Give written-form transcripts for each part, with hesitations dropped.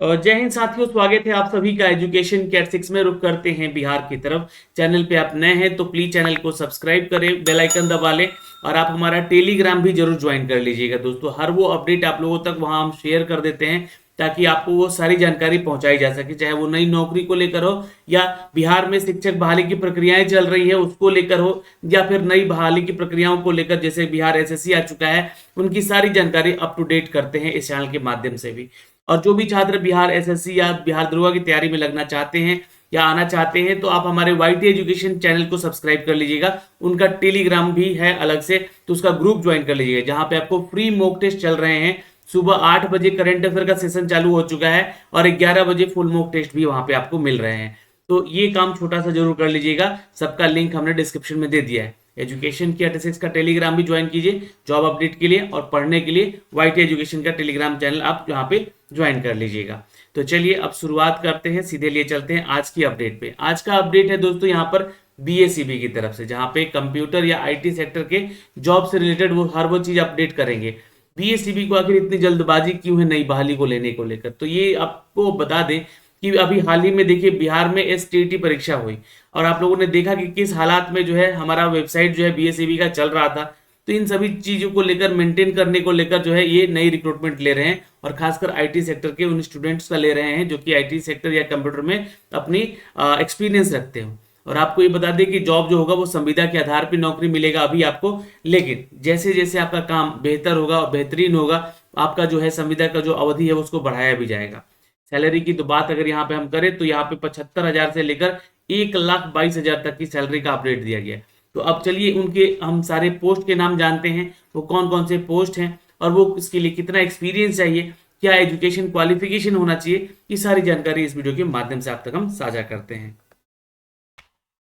जय हिंद साथियों, स्वागत है आप सभी का एजुकेशन कैट 6 में। रुक करते हैं बिहार की तरफ। चैनल पे आप नए हैं तो प्लीज चैनल को सब्सक्राइब करें, बेल आइकन दबा लें और आप हमारा टेलीग्राम भी जरूर ज्वाइन कर लीजिएगा दोस्तों। हर वो अपडेट आप लोगों तक वहां हम शेयर कर देते हैं ताकि आपको वो सारी जानकारी पहुंचाई जा सके, चाहे वो नई नौकरी को लेकर हो या बिहार में शिक्षक बहाली की प्रक्रियाएं चल रही है उसको लेकर हो, या फिर नई बहाली की प्रक्रियाओं को लेकर, जैसे बिहार एसएससी आ चुका है, उनकी सारी जानकारी अप टू डेट करते हैं इस चैनल के माध्यम से भी। और जो भी छात्र बिहार एसएससी या बिहार दरोगा की तैयारी में लगना चाहते हैं या आना चाहते हैं तो आप हमारे वाईटी एजुकेशन चैनल को सब्सक्राइब कर लीजिएगा। उनका टेलीग्राम भी है अलग से, तो उसका ग्रुप ज्वाइन कर लीजिएगा जहां पे आपको फ्री मॉक टेस्ट चल रहे हैं। सुबह 8 बजे करंट अफेयर का सेशन चालू हो चुका है और 11 बजे फुल मॉक टेस्ट भी वहां पे आपको मिल रहे हैं। तो ये काम छोटा सा जरूर कर लीजिएगा। सबका लिंक हमने डिस्क्रिप्शन में दे दिया है। एजुकेशन की 86 का टेलीग्राम भी ज्वाइन कीजिए जॉब अपडेट के लिए, और पढ़ने के लिए वाईटी एजुकेशन का टेलीग्राम चैनल आप यहाँ पे ज्वाइन कर लीजिएगा। तो चलिए अब शुरुआत करते हैं, सीधे लिए चलते हैं आज की अपडेट पे। आज का अपडेट है दोस्तों यहाँ पर बीएसईबी की तरफ से, जहाँ पे कंप्यूटर या आईटी सेक्टर के जॉब से रिलेटेड वो हर वो चीज अपडेट करेंगे। बीएसईबी को आखिर इतनी जल्दबाजी क्यों है नई बहाली को लेने को लेकर, तो ये आपको बता दें कि अभी हाल ही में देखिए बिहार में एसटीईटी परीक्षा हुई और आप लोगों ने देखा कि किस हालात में जो है हमारा वेबसाइट जो है बीएसईबी का चल रहा था। तो इन सभी चीजों को लेकर, मेंटेन करने को लेकर जो है ये नई रिक्रूटमेंट ले रहे हैं, और खासकर आईटी सेक्टर के उन स्टूडेंट्स का ले रहे हैं जो कि आईटी सेक्टर या कंप्यूटर में अपनी एक्सपीरियंस रखते हो। और आपको ये बता दें कि जॉब जो होगा वो संविदा के आधार पर नौकरी मिलेगा अभी आपको, लेकिन जैसे जैसे आपका काम बेहतर होगा और बेहतरीन होगा, आपका जो है संविदा का जो अवधि है उसको बढ़ाया भी जाएगा। सैलरी की तो बात अगर यहाँ पे हम करें तो यहाँ पे 75,000 से लेकर 1,22,000 तक की सैलरी का अपडेट दिया गया है। तो अब चलिए उनके हम सारे पोस्ट के नाम जानते हैं, वो कौन कौन से पोस्ट हैं और वो इसके लिए कितना एक्सपीरियंस चाहिए, क्या एजुकेशन क्वालिफिकेशन होना चाहिए, ये सारी जानकारी इस वीडियो के माध्यम से आप तक हम साझा करते हैं।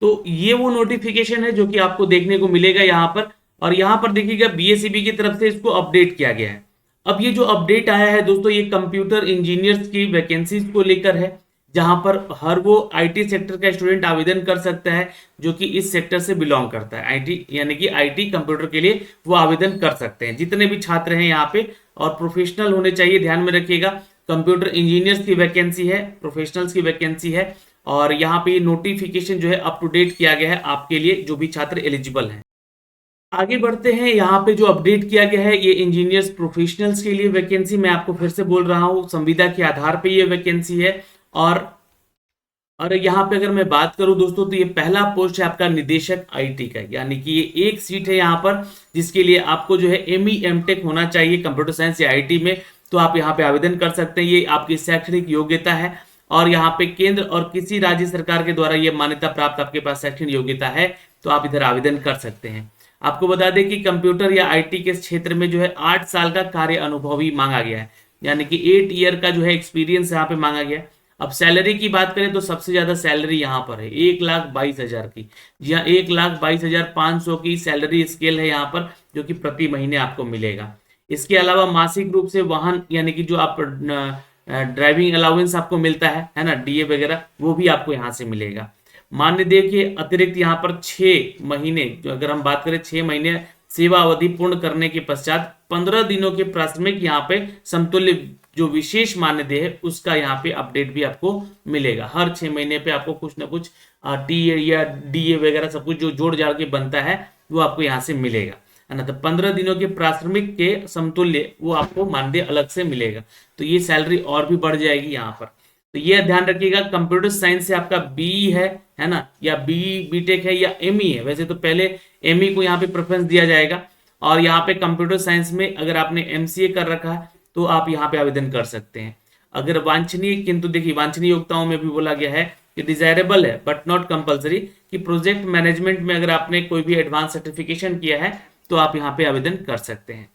तो ये वो नोटिफिकेशन है जो कि आपको देखने को मिलेगा यहाँ पर, और यहाँ पर देखिएगा बीएसईबी की तरफ से इसको अपडेट किया गया है। अब ये जो अपडेट आया है दोस्तों, ये कंप्यूटर इंजीनियर्स की वैकेंसीज को लेकर है, जहां पर हर वो आईटी सेक्टर का स्टूडेंट आवेदन कर सकता है जो कि इस सेक्टर से बिलोंग करता है। आईटी यानी कि आईटी कंप्यूटर के लिए वो आवेदन कर सकते हैं जितने भी छात्र हैं यहाँ पे, और प्रोफेशनल होने चाहिए, ध्यान में रखिएगा। कंप्यूटर इंजीनियर्स की वैकेंसी है, प्रोफेशनल्स की वैकेंसी है, और यहाँ पे नोटिफिकेशन जो है अप टू डेट किया गया है आपके लिए जो भी छात्र एलिजिबल हैं। आगे बढ़ते हैं। यहाँ पे जो अपडेट किया गया है ये इंजीनियर्स प्रोफेशनल्स के लिए वैकेंसी, मैं आपको फिर से बोल रहा हूँ, संविदा के आधार पे ये वैकेंसी है। और यहाँ पे अगर मैं बात करूं दोस्तों तो ये पहला पोस्ट है आपका निदेशक आईटी का, यानी कि ये एक सीट है यहाँ पर जिसके लिए आपको जो है एमई एमटेक होना चाहिए कंप्यूटर साइंस या आईटी में, तो आप यहाँ पे आवेदन कर सकते हैं। ये आपकी शैक्षणिक योग्यता है और यहाँ पे केंद्र और किसी राज्य सरकार के द्वारा ये मान्यता प्राप्त आपके पास शैक्षणिक योग्यता है, तो आप इधर आवेदन कर सकते हैं। आपको बता दें कि कंप्यूटर या आईटी के क्षेत्र में जो है 8 साल का कार्य अनुभव ही मांगा गया है, यानी कि 8 ईयर का जो है एक्सपीरियंस यहाँ पे मांगा गया है। अब सैलरी की बात करें तो सबसे ज्यादा सैलरी यहाँ पर है 1,22,000 की, जी हाँ 1,22,500 की सैलरी स्केल है यहाँ पर, जो कि प्रति महीने आपको मिलेगा। इसके अलावा मासिक रूप से वाहन यानी कि जो आप ड्राइविंग अलाउंस आपको मिलता है ना, डीए वगैरह, वो भी आपको यहाँ से मिलेगा। मानदेय के अतिरिक्त यहाँ पर 6 महीने, जो अगर हम बात करें 6 महीने सेवा अवधि पूर्ण करने के पश्चात 15 दिनों के प्राथमिक यहाँ पे समतुल्य जो विशेष मानदेय है उसका यहाँ पे अपडेट भी आपको मिलेगा। हर 6 महीने पे आपको कुछ ना कुछ टीए या डीए वगैरह सब कुछ जो जोड़ जाड़ के बनता है वो आपको यहाँ से मिलेगा, है ना। तो 15 दिनों के प्राथमिक के समतुल्य वो आपको मानदेय अलग से मिलेगा, तो ये सैलरी और भी बढ़ जाएगी यहाँ पर। तो ये ध्यान रखिएगा, कंप्यूटर साइंस से आपका बीई है ना, या बीटेक है या एमई है। वैसे तो पहले एमई को यहाँ पे प्रेफरेंस दिया जाएगा, और यहाँ पे कंप्यूटर साइंस में अगर आपने एमसीए कर रखा है तो आप यहाँ पे आवेदन कर सकते हैं। अगर वांछनीय, किंतु देखिए वांछनीय योग्यताओं में भी बोला गया है कि डिजायरेबल है बट नॉट कंपलसरी, कि प्रोजेक्ट मैनेजमेंट में अगर आपने कोई भी एडवांस सर्टिफिकेशन किया है तो आप यहाँ पे आवेदन कर सकते हैं।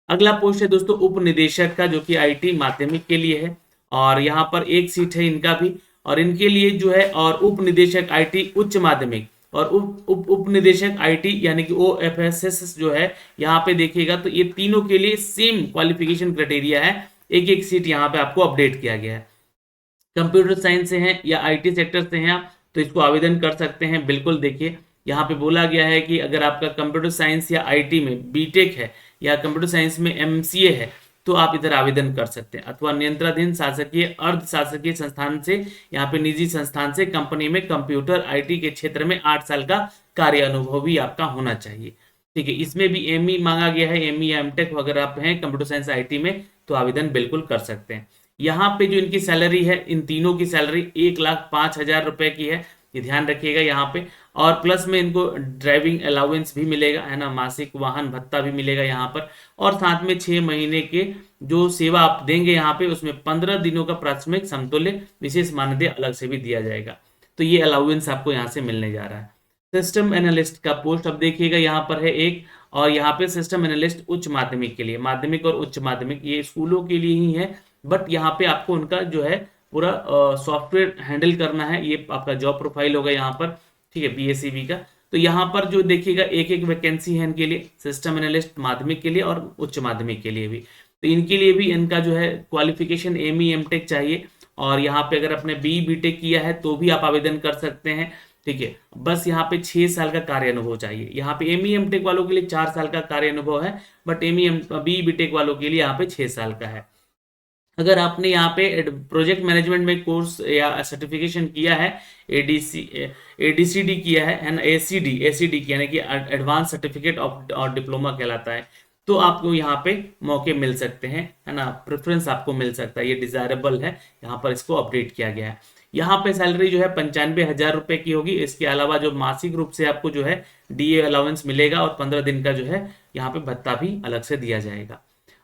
अगला पोस्ट है दोस्तों उप निदेशक का, जो कि आईटी माध्यमिक के लिए है, और यहाँ पर एक सीट है इनका भी, और इनके लिए जो है, और उप निदेशक आईटी उच्च माध्यमिक और उप निदेशक आईटी यानी कि ओएफएसएस जो है, यहाँ पे देखिएगा तो ये तीनों के लिए सेम क्वालिफिकेशन क्राइटेरिया है। एक एक सीट यहाँ पे आपको अपडेट किया गया है। कंप्यूटर साइंस से हैं या आईटी सेक्टर से हैं आप, तो इसको आवेदन कर सकते हैं। बिल्कुल देखिए यहाँ पे बोला गया है कि अगर आपका कंप्यूटर साइंस या आईटी में बीटेक है या कंप्यूटर साइंस में एमसीए है तो आप इधर आवेदन कर सकते हैं। अथवा नियंत्रणाधीन शासकीय अर्ध शासकीय संस्थान से, यहाँ पे निजी संस्थान से कंपनी में कंप्यूटर आईटी के क्षेत्र में 8 साल का कार्य अनुभव भी आपका होना चाहिए। ठीक है, इसमें भी एमई मांगा गया है, एमई या एमटेक वगैरह आप हैं कंप्यूटर साइंस आईटी में तो आवेदन बिल्कुल कर सकते हैं। यहाँ पे जो इनकी सैलरी है, इन तीनों की सैलरी 1,05,000 रुपए की है, ये ध्यान रखिएगा यहाँ पे। और प्लस में इनको ड्राइविंग अलाउंस भी मिलेगा, है ना, मासिक वाहन भत्ता भी मिलेगा यहाँ पर। और साथ में 6 महीने के जो सेवा आप देंगे यहाँ पे, उसमें 15 दिनों का प्राथमिक समतुल्य विशेष मानदेय अलग से भी दिया जाएगा। तो ये अलाउंस आपको यहाँ से मिलने जा रहा है। सिस्टम एनालिस्ट का पोस्ट अब देखिएगा यहाँ पर है एक, और यहाँ पे सिस्टम एनालिस्ट उच्च माध्यमिक के लिए, माध्यमिक और उच्च माध्यमिक ये स्कूलों के लिए ही है, बट यहाँ पे आपको उनका जो है पूरा सॉफ्टवेयर हैंडल करना है, ये आपका जॉब प्रोफाइल होगा यहाँ पर। ठीक है, बीएससीबी का। तो यहाँ पर जो देखिएगा एक एक वैकेंसी है इनके लिए, सिस्टम एनालिस्ट माध्यमिक के लिए और उच्च माध्यमिक के लिए भी। तो इनके लिए भी इनका जो है क्वालिफिकेशन एमई एमटेक चाहिए, और यहाँ पे अगर आपने बी बीटेक किया है तो भी आप आवेदन कर सकते हैं। ठीक है, बस यहाँ पे 6 साल का कार्य अनुभव चाहिए। यहाँ पे एमई एमटेक वालों के लिए 4 साल का कार्य अनुभव है, बट बी बीटेक वालों के लिए यहाँ पे 6 साल का है। अगर आपने यहाँ पे प्रोजेक्ट मैनेजमेंट में कोर्स या सर्टिफिकेशन किया है, एडीसीडी किया है ना, एसीडी यानी कि एडवांस सर्टिफिकेट ऑफ और डिप्लोमा कहलाता है, तो आपको यहाँ पे मौके मिल सकते हैं, है ना, प्रेफरेंस आपको मिल सकता है, ये डिजायरेबल है, यहाँ पर इसको अपडेट किया गया है। यहाँ पे सैलरी जो है 95,000 रुपए की होगी। इसके अलावा जो मासिक रूप से आपको जो है डीए अलाउंस मिलेगा, और 15 दिन का जो है यहाँ पे भत्ता भी अलग से दिया जाएगा।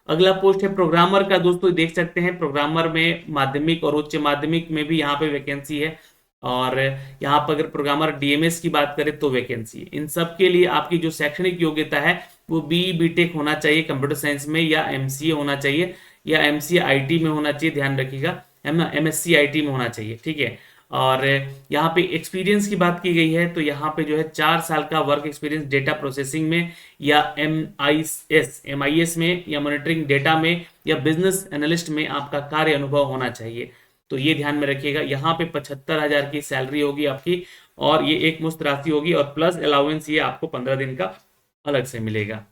अगला पोस्ट है प्रोग्रामर का। दोस्तों देख सकते हैं प्रोग्रामर में माध्यमिक और उच्च माध्यमिक में भी यहाँ पे वैकेंसी है, और यहाँ पर अगर प्रोग्रामर डीएमएस की बात करें तो वैकेंसी है। इन सब के लिए आपकी जो शैक्षणिक योग्यता है वो बी बीटेक होना चाहिए कंप्यूटर साइंस में, या एमसीए होना चाहिए, या एमसीए आईटी में होना चाहिए, ध्यान रखिएगा, एमएससी आईटी में होना चाहिए। ठीक है, और यहाँ पे एक्सपीरियंस की बात की गई है, तो यहाँ पे जो है 4 साल का वर्क एक्सपीरियंस डेटा प्रोसेसिंग में, या एमआईएस में, या मॉनिटरिंग डेटा में, या बिजनेस एनालिस्ट में आपका कार्य अनुभव होना चाहिए। तो ये ध्यान में रखिएगा। यहाँ पे 75,000 की सैलरी होगी आपकी, और ये एक मुश्त राशि होगी, और प्लस अलाउंस ये आपको 15 दिन का अलग से मिलेगा।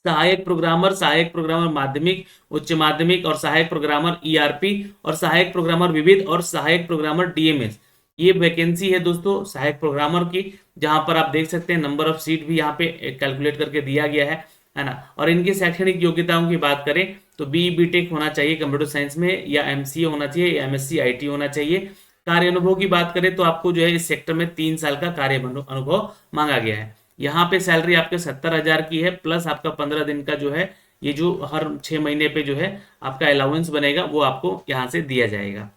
सहायक प्रोग्रामर माध्यमिक, उच्च माध्यमिक, और सहायक प्रोग्रामर ईआरपी, और सहायक प्रोग्रामर विविध, और सहायक प्रोग्रामर डीएमएस, ये वैकेंसी है दोस्तों सहायक प्रोग्रामर की, जहां पर आप देख सकते हैं नंबर ऑफ सीट भी यहाँ पे कैलकुलेट करके दिया गया है ना। और इनकी शैक्षणिक योग्यताओं की बात करें तो बी बीटेक होना चाहिए कंप्यूटर साइंस में, या एमसीए होना चाहिए, या एमएससी आईटी होना चाहिए। कार्य अनुभव की बात करें तो आपको जो है इस सेक्टर में 3 साल का कार्य अनुभव मांगा गया है। यहाँ पे सैलरी आपके 70,000 की है, प्लस आपका 15 दिन का जो है, ये जो हर 6 महीने पे जो है आपका अलाउंस बनेगा वो आपको यहाँ से दिया जाएगा।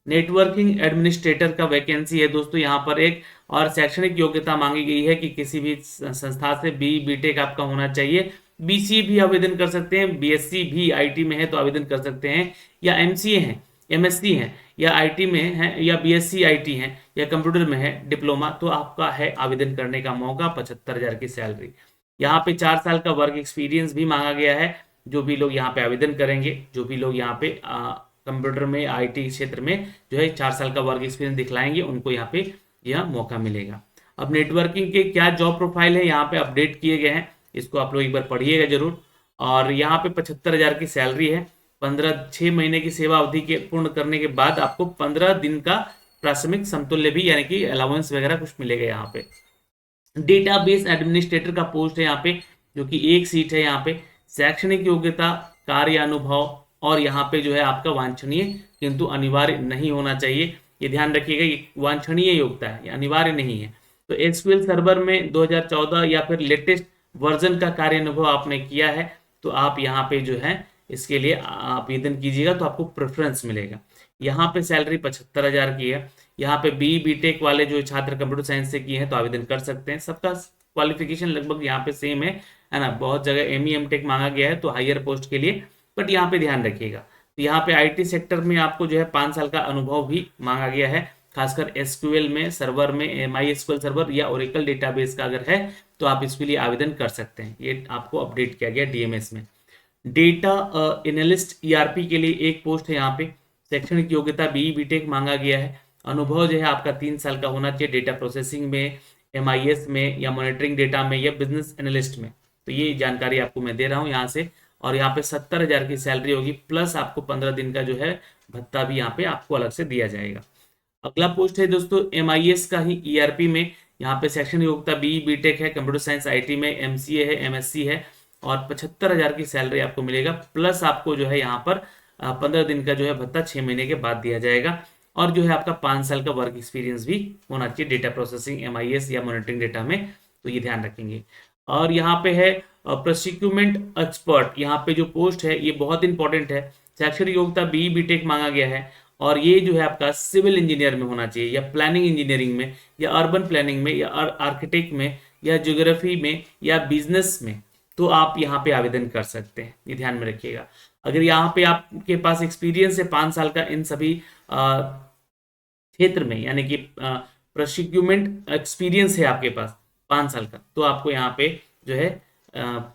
नेटवर्किंग एडमिनिस्ट्रेटर का वैकेंसी है दोस्तों यहाँ पर एक, और शैक्षणिक योग्यता मांगी गई है कि किसी भी संस्था से बी बीटेक आपका होना चाहिए। बीसीए भी आवेदन कर सकते हैं, बीएससी भी आईटी में है तो आवेदन कर सकते हैं, या एमसीए है, एमएससी है, या आईटी में है, या बीएससी आईटी है, या कंप्यूटर में है डिप्लोमा, तो आपका है आवेदन करने का मौका। 75,000 की सैलरी। यहाँ पे 4 साल का वर्क एक्सपीरियंस भी मांगा गया है। जो भी लोग यहाँ पे आवेदन करेंगे, जो भी लोग यहाँ पे कंप्यूटर में आईटी क्षेत्र में जो है 4 साल का वर्क एक्सपीरियंस दिखलाएंगे, उनको यहाँ पे यह मौका मिलेगा। अब नेटवर्किंग के क्या जॉब प्रोफाइल है यहाँ पे अपडेट किए गए हैं, इसको आप लोग एक बार पढ़िएगा जरूर। और यहाँ पे 75,000 की सैलरी है। 6 महीने की सेवा अवधि के पूर्ण करने के बाद आपको 15 दिन का प्राथमिक समतुल्य भी, यानी कि अलाउंस वगैरह कुछ मिलेगा यहाँ पे। डेटाबेस एडमिनिस्ट्रेटर का पोस्ट है यहाँ पे, जो कि एक सीट है यहाँ पे। शैक्षणिक योग्यता, कार्य अनुभव, और यहाँ पे जो है आपका वांछनीय किंतु अनिवार्य नहीं होना चाहिए, ये ध्यान रखिएगा। ये वांछनीय योग्यता है, ये अनिवार्य नहीं है। तो एसक्यूएल सर्वर में 2014 या फिर लेटेस्ट वर्जन का कार्य अनुभव आपने किया है तो आप यहाँ पे जो है इसके लिए आवेदन कीजिएगा, तो आपको प्रेफरेंस मिलेगा। यहाँ पे सैलरी 75,000 की है। यहाँ पे बी बीटेक वाले जो छात्र कंप्यूटर साइंस से किए हैं तो आवेदन कर सकते हैं। सबका क्वालिफिकेशन लगभग यहाँ पे सेम है ना। बहुत जगह एमई एमटेक मांगा गया है तो हायर पोस्ट के लिए, बट यहाँ पे ध्यान रखिएगा। तो यहाँ पे आईटी सेक्टर में आपको जो है 5 साल का अनुभव भी मांगा गया है, खासकर एसक्यूएल में, सर्वर में, MySQL सर्वर या ओरेकल डेटाबेस का अगर है तो आप इसके लिए आवेदन कर सकते हैं। ये आपको अपडेट किया गया डीएमएस में। डेटा एनालिस्ट ईआरपी के लिए एक पोस्ट है यहाँ पे। शैक्षणिक योग्यता बी बीटेक मांगा गया है। अनुभव जो है आपका 3 साल का होना चाहिए डेटा प्रोसेसिंग में, MIS में, या मॉनिटरिंग डेटा में, या बिजनेस एनालिस्ट में। तो ये जानकारी आपको मैं दे रहा हूँ यहाँ से। और यहाँ पे 70,000 की सैलरी होगी, प्लस आपको 15 दिन का जो है भत्ता भी यहाँ पे आपको अलग से दिया जाएगा। अगला पोस्ट है दोस्तों MIS का ही ERP में। यहाँ पे सेक्शन योग्यता BTech है, कंप्यूटर साइंस IT में MCA है, MSc है, और 75,000 की सैलरी आपको मिलेगा, प्लस आपको जो है यहाँ पर 15 दिन का जो है भत्ता 6 महीने के बाद दिया जाएगा, और जो है आपका 5 साल का वर्क एक्सपीरियंस भी होना चाहिए डेटा प्रोसेसिंग MIS या मॉनिटरिंग डेटा में, तो ये ध्यान रखेंगे। और यहाँ पे है प्रोसिक्यूमेंट एक्सपर्ट, यहाँ पे जो पोस्ट है ये बहुत इंपॉर्टेंट है। शैक्षणिक योग्यता BTech मांगा गया है, और ये जो है आपका सिविल इंजीनियर में होना चाहिए, या प्लानिंग इंजीनियरिंग में, या अर्बन प्लानिंग में, या आर्किटेक्ट में, या ज्योग्राफी में, या बिजनेस में, तो आप यहाँ पे आवेदन कर सकते हैं, ये ध्यान में रखिएगा। अगर यहाँ पे आपके पास एक्सपीरियंस है 5 साल का इन सभी क्षेत्र में, यानी कि प्रोसिक्यूमेंट एक्सपीरियंस है आपके पास 5 साल का, तो आपको यहाँ पे जो है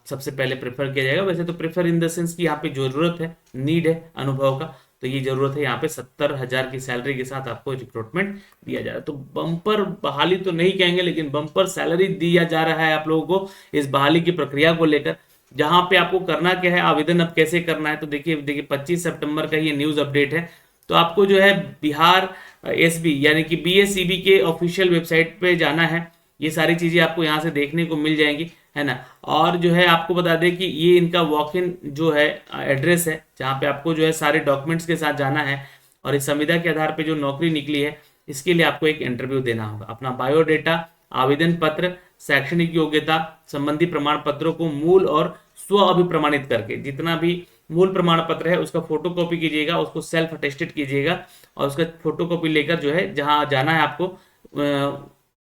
सबसे पहले प्रेफर किया जाएगा। वैसे तो प्रेफर इन द सेंस कि यहाँ पे जरूरत है, नीड है अनुभव का, तो ये जरूरत है। यहाँ पे 70,000 की सैलरी के साथ आपको रिक्रूटमेंट दिया जा रहा है। तो बम्पर बहाली तो नहीं कहेंगे, लेकिन बम्पर सैलरी दिया जा रहा है आप लोगों को इस बहाली की प्रक्रिया को लेकर। जहां पे आपको करना क्या है, आवेदन अब कैसे करना है, तो देखिए 25 सितंबर का ये न्यूज अपडेट है। तो आपको जो है बिहार SB यानी कि BSEB के ऑफिशियल वेबसाइट पे जाना है। ये सारी चीजें आपको यहाँ से देखने को मिल जाएंगी, है ना। और जो है आपको बता दें कि ये इनका वॉक इन जो है एड्रेस है, जहाँ पे आपको जो है सारे डॉक्यूमेंट्स के साथ जाना है, और इस संविदा के आधार पे जो नौकरी निकली है इसके लिए आपको एक इंटरव्यू देना होगा। अपना बायोडेटा, आवेदन पत्र, शैक्षणिक योग्यता संबंधी प्रमाण पत्रों को मूल और स्व अभिप्रमाणित करके, जितना भी मूल प्रमाण पत्र है उसका फोटो कॉपी कीजिएगा, उसको सेल्फ अटेस्टेड कीजिएगा, और उसका फोटो कॉपी लेकर जो है जहाँ जाना है आपको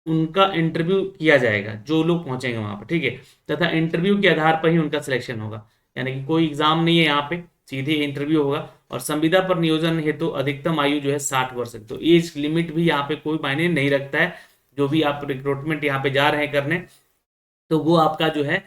उनका इंटरव्यू किया जाएगा, जो लोग पहुंचेंगे वहां पर, ठीक है। तथा इंटरव्यू के आधार पर ही उनका सिलेक्शन होगा, यानी कि कोई एग्जाम नहीं है यहाँ पे, सीधे इंटरव्यू होगा। और संविदा पर नियोजन हेतु अधिकतम आयु जो है 60 वर्ष है, तो एज लिमिट भी यहाँ पे कोई मायने नहीं रखता है। जो भी आप रिक्रूटमेंट यहाँ पे जा रहे हैं करने, तो वो आपका जो है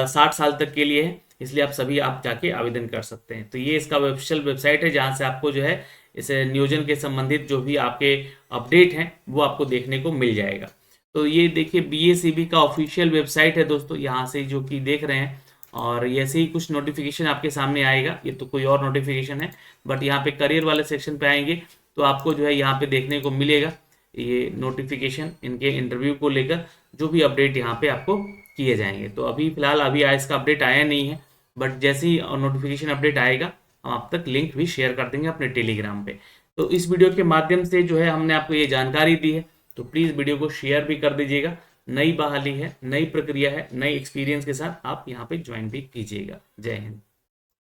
60 साल तक के लिए है, इसलिए आप सभी आप जाके आवेदन कर सकते हैं। तो ये इसका ऑफिशियल वेबसाइट है, जहाँ से आपको जो है इस नियोजन के संबंधित जो भी आपके अपडेट हैं वो आपको देखने को मिल जाएगा। तो ये देखिए BSEB का ऑफिशियल वेबसाइट है दोस्तों, यहाँ से जो कि देख रहे हैं, और ऐसे ही कुछ नोटिफिकेशन आपके सामने आएगा। ये तो कोई और नोटिफिकेशन है, बट यहाँ पे करियर वाले सेक्शन पे आएंगे तो आपको जो है यहाँ पे देखने को मिलेगा ये नोटिफिकेशन, इनके इंटरव्यू को लेकर जो भी अपडेट यहाँ पे आपको किए जाएंगे। तो अभी फिलहाल अभी इसका अपडेट आया नहीं है, बट जैसे ही नोटिफिकेशन अपडेट आएगा हम आप तक लिंक भी शेयर कर देंगे अपने टेलीग्राम पे। तो इस वीडियो के माध्यम से जो है हमने आपको ये जानकारी दी है, तो प्लीज़ वीडियो को शेयर भी कर दीजिएगा। नई बहाली है, नई प्रक्रिया है, नई एक्सपीरियंस के साथ आप यहाँ पे ज्वाइन भी कीजिएगा। जय हिंद।